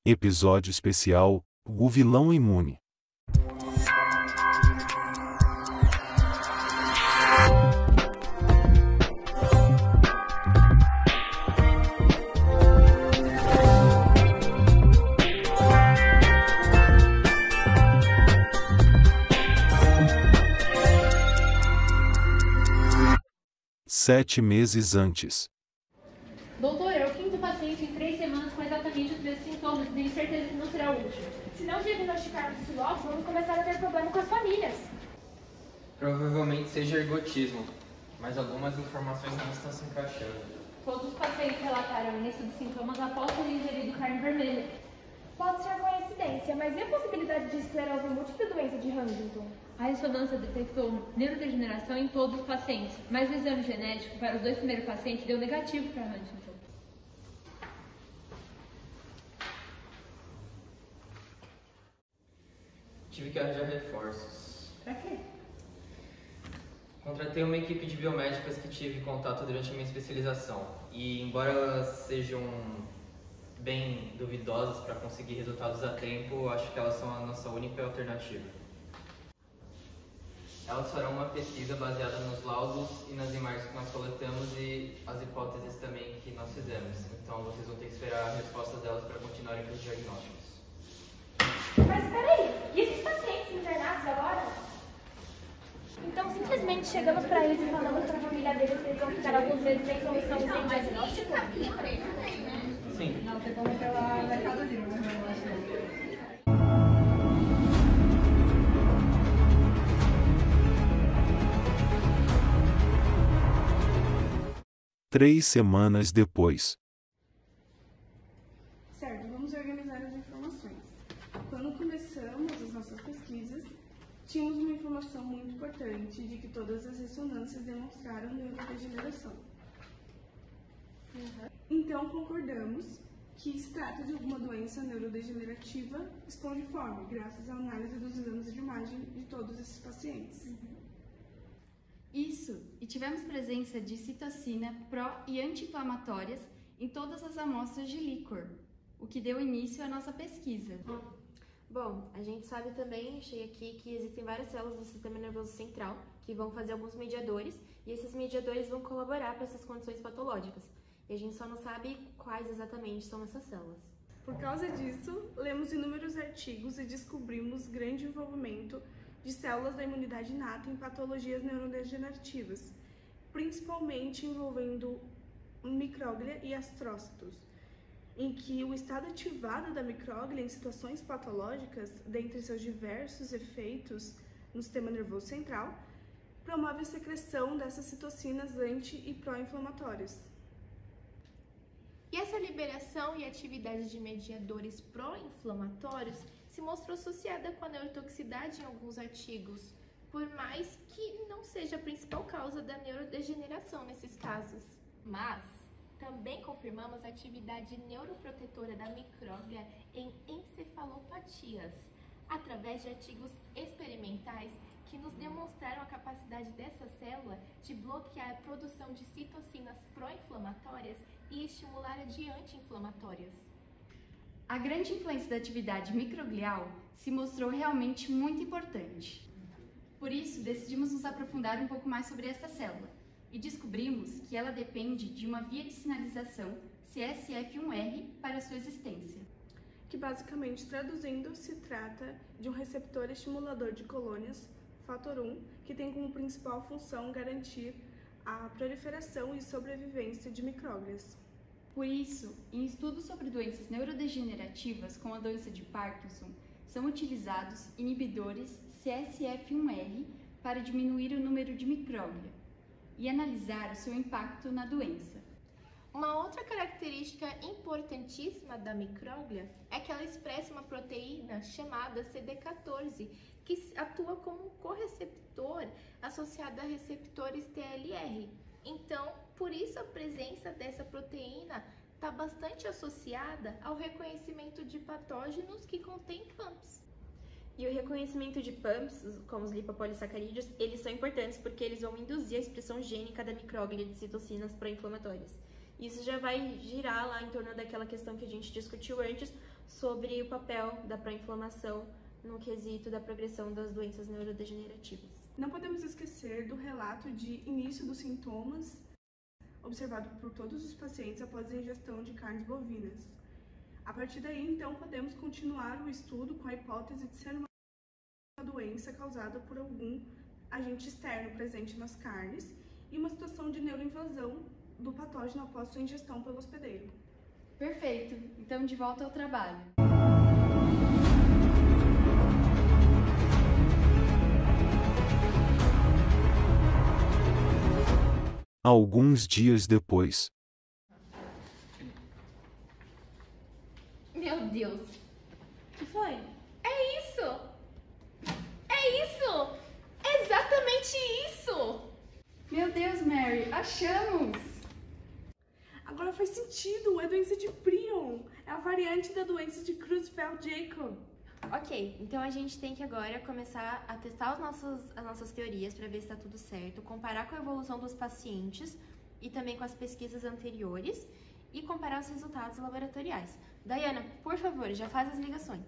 Episódio especial: O vilão imune. Sete meses antes. Doutor, é o quinto paciente em 3 semanas com exatamente os mesmos sintomas e tenho certeza que não será o último. Se não diagnosticarmos isso logo, vamos começar a ter problema com as famílias. Provavelmente seja ergotismo, mas algumas informações não estão se encaixando. Todos os pacientes relataram início de sintomas após terem ingerido carne vermelha. Pode ser coincidência, mas e a possibilidade de esclerose múltipla e doença de Huntington? A ressonância detectou neurodegeneração em todos os pacientes, mas o exame genético para os 2 primeiros pacientes deu negativo para Huntington. Tive que arranjar reforços. Pra quê? Contratei uma equipe de biomédicas que tive contato durante a minha especialização. E embora elas sejam bem duvidosas para conseguir resultados a tempo, acho que elas são a nossa única alternativa. Elas farão uma pesquisa baseada nos laudos e nas imagens que nós coletamos e as hipóteses também que nós fizemos. Então vocês vão ter que esperar a resposta delas para continuarem com os diagnósticos. Mas peraí, e esses pacientes internados agora? Então simplesmente chegamos para eles e falamos para a família deles que eles vão ficar alguns meses sem solução e sem diagnóstico? Sim. Não, você come pela Mercado Livre, mas eu acho que 3 semanas depois. Certo, vamos organizar as informações. Quando começamos as nossas pesquisas, tínhamos uma informação muito importante de que todas as ressonâncias demonstraram neurodegeneração. Então concordamos que se trata de alguma doença neurodegenerativa espongiforme, graças à análise dos exames de imagem de todos esses pacientes. Isso, e tivemos presença de citocina pró- e anti-inflamatórias em todas as amostras de líquor, o que deu início à nossa pesquisa. Bom, a gente sabe também, achei aqui, que existem várias células do sistema nervoso central que vão fazer alguns mediadores e esses mediadores vão colaborar para essas condições patológicas. E a gente só não sabe quais exatamente são essas células. Por causa disso, lemos inúmeros artigos e descobrimos grande envolvimento de células da imunidade inata em patologias neurodegenerativas, principalmente envolvendo micróglia e astrócitos, em que o estado ativado da micróglia em situações patológicas, dentre seus diversos efeitos no sistema nervoso central, promove a secreção dessas citocinas anti- e pró-inflamatórias. E essa liberação e atividade de mediadores pró-inflamatórios se mostrou associada com a neurotoxicidade em alguns artigos, por mais que não seja a principal causa da neurodegeneração nesses casos. Mas também confirmamos a atividade neuroprotetora da micróglia em encefalopatias, através de artigos experimentais que nos demonstraram a capacidade dessa célula de bloquear a produção de citocinas pró-inflamatórias e estimular a de anti-inflamatórias. A grande influência da atividade microglial se mostrou realmente muito importante. Por isso, decidimos nos aprofundar um pouco mais sobre esta célula e descobrimos que ela depende de uma via de sinalização CSF1R para sua existência. Que basicamente, traduzindo, se trata de um receptor estimulador de colônias, fator 1, que tem como principal função garantir a proliferação e sobrevivência de micróglias. Por isso, em estudos sobre doenças neurodegenerativas como a doença de Parkinson, são utilizados inibidores CSF1R para diminuir o número de micróglia e analisar o seu impacto na doença. Uma outra característica importantíssima da micróglia é que ela expressa uma proteína chamada CD14, que atua como um correceptor associado a receptores TLR. Então, por isso a presença dessa proteína está bastante associada ao reconhecimento de patógenos que contêm PAMPs. E o reconhecimento de PAMPs, como os lipopolissacarídeos, eles são importantes porque eles vão induzir a expressão gênica da micróglia de citocinas pró-inflamatórias. Isso já vai girar lá em torno daquela questão que a gente discutiu antes sobre o papel da pró-inflamação no quesito da progressão das doenças neurodegenerativas. Não podemos esquecer do relato de início dos sintomas observado por todos os pacientes após a ingestão de carnes bovinas. A partir daí, então, podemos continuar o estudo com a hipótese de ser uma doença causada por algum agente externo presente nas carnes e uma situação de neuroinvasão do patógeno após sua ingestão pelo hospedeiro. Perfeito! Então, de volta ao trabalho. Alguns dias depois. Meu Deus. O que foi? É isso! É isso! Exatamente isso! Meu Deus, Mary, achamos! Agora faz sentido, é a doença de Prion, é a variante da doença de Creutzfeldt-Jakob. Ok, então a gente tem que agora começar a testar as nossas teorias para ver se está tudo certo, comparar com a evolução dos pacientes e também com as pesquisas anteriores e comparar os resultados laboratoriais. Dayana, por favor, já faz as ligações.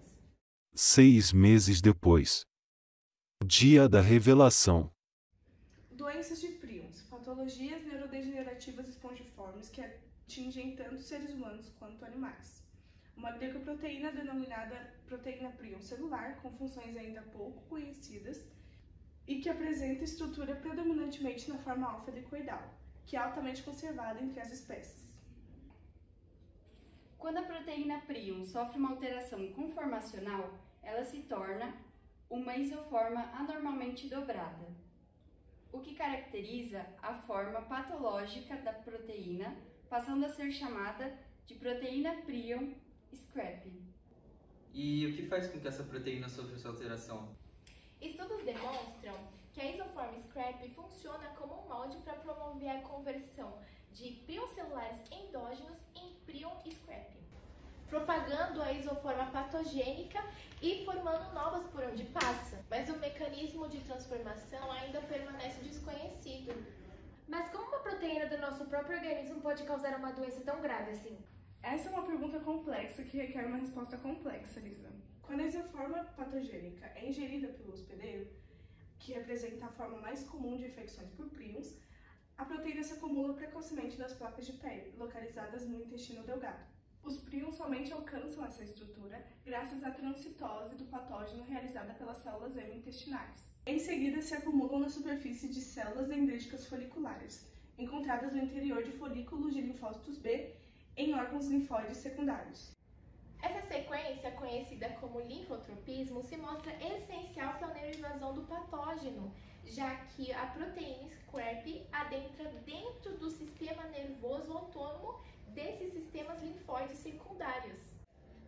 6 meses depois. Dia da revelação. Doenças de Prions, patologias neurodegenerativas espongiformes que atingem tanto seres humanos quanto animais. Uma glicoproteína denominada proteína prion celular, com funções ainda pouco conhecidas e que apresenta estrutura predominantemente na forma alfa-helicoidal, que é altamente conservada entre as espécies. Quando a proteína prion sofre uma alteração conformacional, ela se torna uma isoforma anormalmente dobrada, o que caracteriza a forma patológica da proteína, passando a ser chamada de proteína prion scrap. E o que faz com que essa proteína sofra essa alteração? Estudos demonstram que a isoform scrap funciona como um molde para promover a conversão de prions celulares endógenos em prion scrap, propagando a isoforma patogênica e formando novas por onde passa. Mas o mecanismo de transformação ainda permanece desconhecido. Mas como uma proteína do nosso próprio organismo pode causar uma doença tão grave assim? Essa é uma pergunta complexa que requer uma resposta complexa, Lisa. Quando a isoforma patogênica é ingerida pelo hospedeiro, que representa a forma mais comum de infecções por prions, a proteína se acumula precocemente nas placas de pele, localizadas no intestino delgado. Os prions somente alcançam essa estrutura graças à transcitose do patógeno realizada pelas células hemintestinais. Em seguida, se acumulam na superfície de células dendríticas foliculares, encontradas no interior de folículos de linfócitos B em órgãos linfóides secundários. Essa sequência, conhecida como linfotropismo, se mostra essencial para a neuroinvasão do patógeno, já que a proteína scrap adentra dentro do sistema nervoso autônomo desses sistemas linfóides secundários.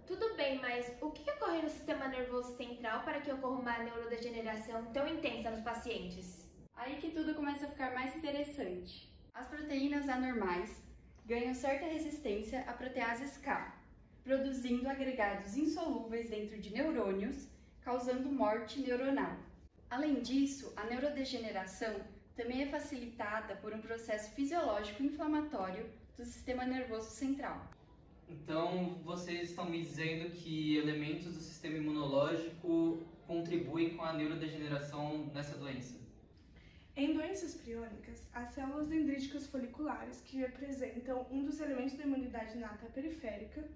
Tudo bem, mas o que ocorre no sistema nervoso central para que ocorra uma neurodegeneração tão intensa nos pacientes? Aí que tudo começa a ficar mais interessante. As proteínas anormais ganham certa resistência à protease K, produzindo agregados insolúveis dentro de neurônios, causando morte neuronal. Além disso, a neurodegeneração também é facilitada por um processo fisiológico inflamatório do sistema nervoso central. Então, vocês estão me dizendo que elementos do sistema imunológico contribuem com a neurodegeneração nessa doença? Em doenças priônicas, as células dendríticas foliculares, que representam um dos elementos da imunidade inata periférica,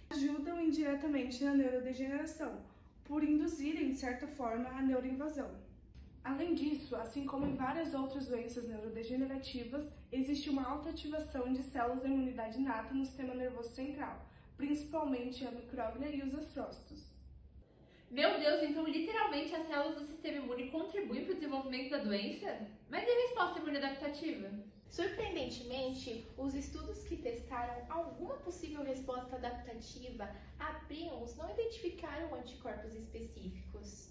ajudam indiretamente na neurodegeneração, por induzirem, de certa forma, a neuroinvasão. Além disso, assim como em várias outras doenças neurodegenerativas, existe uma alta ativação de células da imunidade inata no sistema nervoso central, principalmente a micróglia e os astrócitos. Meu Deus, então literalmente as células do sistema imune contribuem para o desenvolvimento da doença? Mas e a resposta imune adaptativa? Surpreendentemente, os estudos que testaram alguma possível resposta adaptativa a prions não identificaram anticorpos específicos.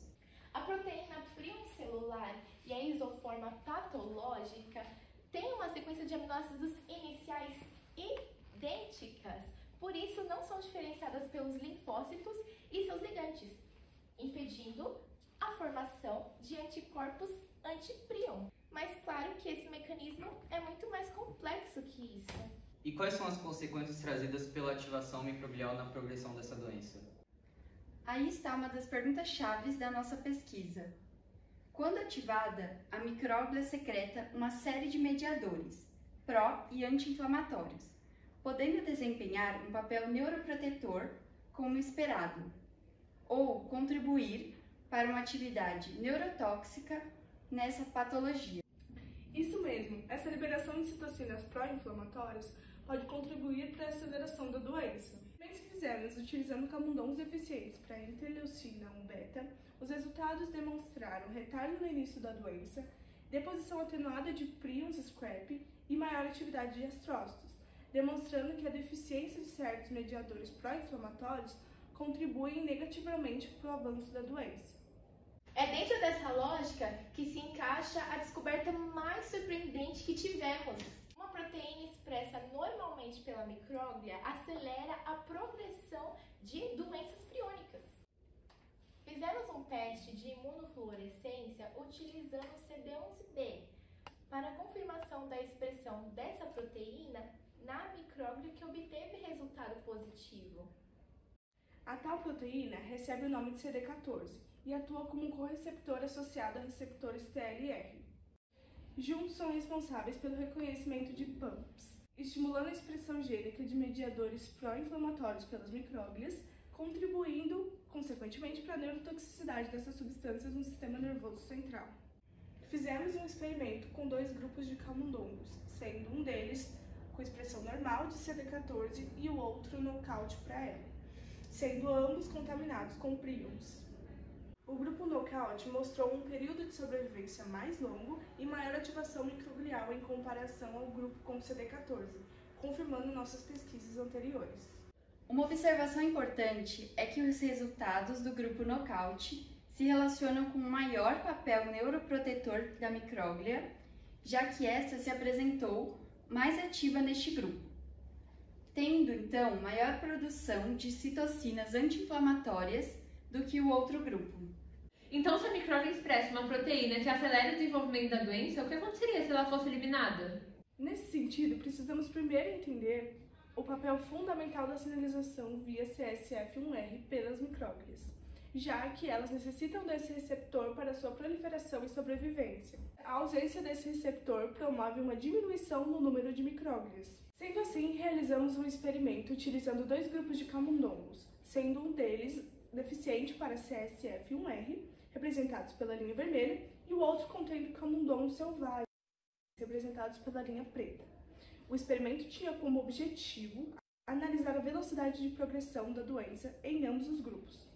A proteína prion celular e a isoforma patológica têm uma sequência de aminoácidos iniciais idênticas, por isso não são diferenciadas pelos linfócitos e seus ligantes, impedindo a formação de anticorpos anti-prion. Mas claro que esse mecanismo é muito mais complexo que isso. E quais são as consequências trazidas pela ativação microglial na progressão dessa doença? Aí está uma das perguntas-chave da nossa pesquisa. Quando ativada, a micróglia secreta uma série de mediadores, pró- e anti-inflamatórios, podendo desempenhar um papel neuroprotetor como esperado, ou contribuir para uma atividade neurotóxica nessa patologia. Isso mesmo, essa liberação de citocinas pró-inflamatórias pode contribuir para a aceleração da doença. Experimentos que fizemos utilizando camundongos deficientes para interleucina 1-beta, os resultados demonstraram retardo no início da doença, deposição atenuada de prions scrap e maior atividade de astrócitos, demonstrando que a deficiência de certos mediadores pró-inflamatórios contribuem negativamente para o avanço da doença. É dentro dessa lógica que se encaixa a descoberta mais surpreendente que tivemos. Uma proteína expressa normalmente pela micróglia acelera a progressão de doenças priônicas. Fizemos um teste de imunofluorescência utilizando o CD11B para confirmação da expressão dessa proteína na micróglia que obteve resultado positivo. A tal proteína recebe o nome de CD14 e atua como um correceptor associado a receptores TLR. Juntos são responsáveis pelo reconhecimento de PAMPs, estimulando a expressão gênica de mediadores pró-inflamatórios pelas micróglias, contribuindo, consequentemente, para a neurotoxicidade dessas substâncias no sistema nervoso central. Fizemos um experimento com 2 grupos de camundongos, sendo um deles com expressão normal de CD14 e o outro nocaute para ela, sendo ambos contaminados com prions. O grupo knockout mostrou um período de sobrevivência mais longo e maior ativação microglial em comparação ao grupo com CD14, confirmando nossas pesquisas anteriores. Uma observação importante é que os resultados do grupo knockout se relacionam com um maior papel neuroprotetor da micróglia, já que esta se apresentou mais ativa neste grupo, tendo então maior produção de citocinas anti-inflamatórias do que o outro grupo. Então, se a micróglia expressa uma proteína que acelera o desenvolvimento da doença, o que aconteceria se ela fosse eliminada? Nesse sentido, precisamos primeiro entender o papel fundamental da sinalização via CSF1R pelas micróglias, já que elas necessitam desse receptor para sua proliferação e sobrevivência. A ausência desse receptor promove uma diminuição no número de micróglias. Sendo assim, realizamos um experimento utilizando 2 grupos de camundongos, sendo um deles deficiente para CSF1R, representados pela linha vermelha, e o outro contendo camundongos selvagens, representados pela linha preta. O experimento tinha como objetivo analisar a velocidade de progressão da doença em ambos os grupos.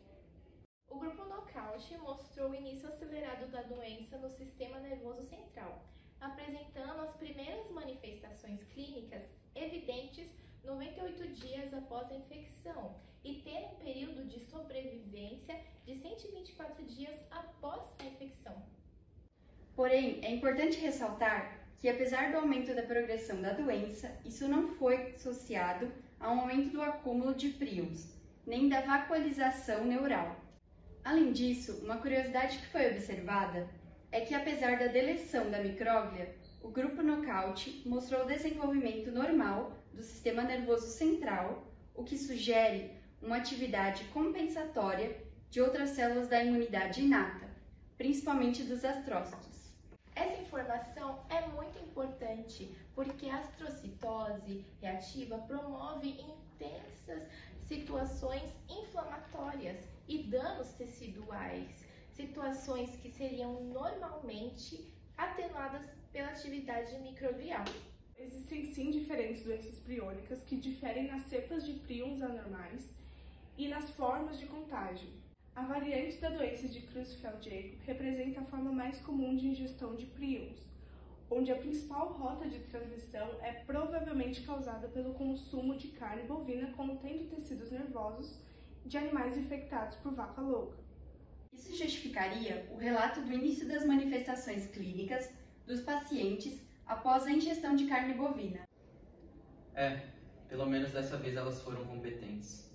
O grupo knockout mostrou o início acelerado da doença no sistema nervoso central, apresentando as primeiras manifestações clínicas evidentes 98 dias após a infecção e tendo um período de sobrevivência de 124 dias após a infecção. Porém, é importante ressaltar que, apesar do aumento da progressão da doença, isso não foi associado a um aumento do acúmulo de prions, nem da vacuolização neural. Além disso, uma curiosidade que foi observada é que, apesar da deleção da micróglia, o grupo knockout mostrou o desenvolvimento normal do sistema nervoso central, o que sugere uma atividade compensatória de outras células da imunidade inata, principalmente dos astrócitos. Essa informação é muito importante porque a astrocitose reativa promove intensas situações inflamatórias e danos teciduais, situações que seriam normalmente atenuadas pela atividade microglial. Existem sim diferentes doenças priônicas que diferem nas cepas de prions anormais e nas formas de contágio. A variante da doença de Creutzfeldt-Jakob representa a forma mais comum de ingestão de prions, onde a principal rota de transmissão é provavelmente causada pelo consumo de carne bovina contendo tecidos nervosos de animais infectados por vaca louca. Isso justificaria o relato do início das manifestações clínicas dos pacientes após a ingestão de carne bovina. Pelo menos dessa vez elas foram competentes.